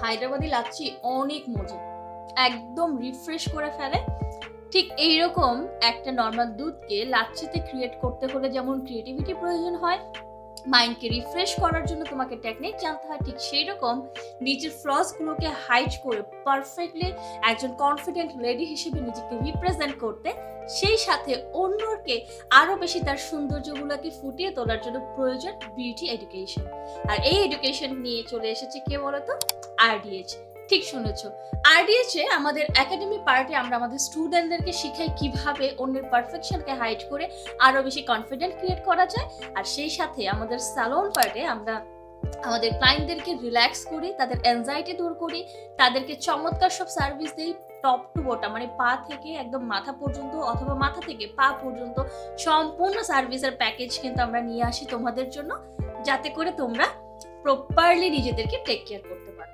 হায়দ্রাবাদি লাচ্ছি অনেক মজা, একদম রিফ্রেশ করে ফেলে। ঠিক এইরকম একটা নর্মাল দুধকে লাচ্ছিতে ক্রিয়েট করতে হলে যেমন ক্রিয়েটিভিটি প্রয়োজন হয়, মাইন্ডকে রিফ্রেশ করার জন্য তোমাকে টেকনিক জানতে হয়, ঠিক সেই রকম নিজের ফ্লসগুলোকে হাইড করে পারফেক্টলি একজন কনফিডেন্ট লেডি হিসেবে নিজেকে রিপ্রেজেন্ট করতে, সেই সাথে অন্যকে আরো বেশি তার সৌন্দর্যগুলোকে ফুটিয়ে তোলার জন্য প্রয়োজন বিউটি এডুকেশন। আর এই এডুকেশন নিয়ে চলে এসেছে কে বলতো? আরডিএইচ। ঠিক শুনেছো, আরডিএইচ এ আমাদের একাডেমি পার্টে আমরা আমাদের স্টুডেন্টদেরকে শিখাই কিভাবে অন্যের পারফেকশনকে হাইড করে আরো বেশি কনফিডেন্ট ক্রিয়েট করা যায়। আর সেই সাথে আমাদের স্যালন পার্টে আমরা আমাদের ক্লায়েন্টদেরকে রিল্যাক্স করি, তাদের অ্যাংজাইটি দূর করি, তাদেরকে চমৎকার সব সার্ভিস দিই, টপ টু বটম, মানে পা থেকে একদম মাথা পর্যন্ত অথবা মাথা থেকে পা পর্যন্ত সম্পূর্ণ সার্ভিসের প্যাকেজ কিন্তু আমরা নিয়ে আসি তোমাদের জন্য, যাতে করে তোমরা প্রপারলি নিজেদেরকে টেক কেয়ার করতে পারো।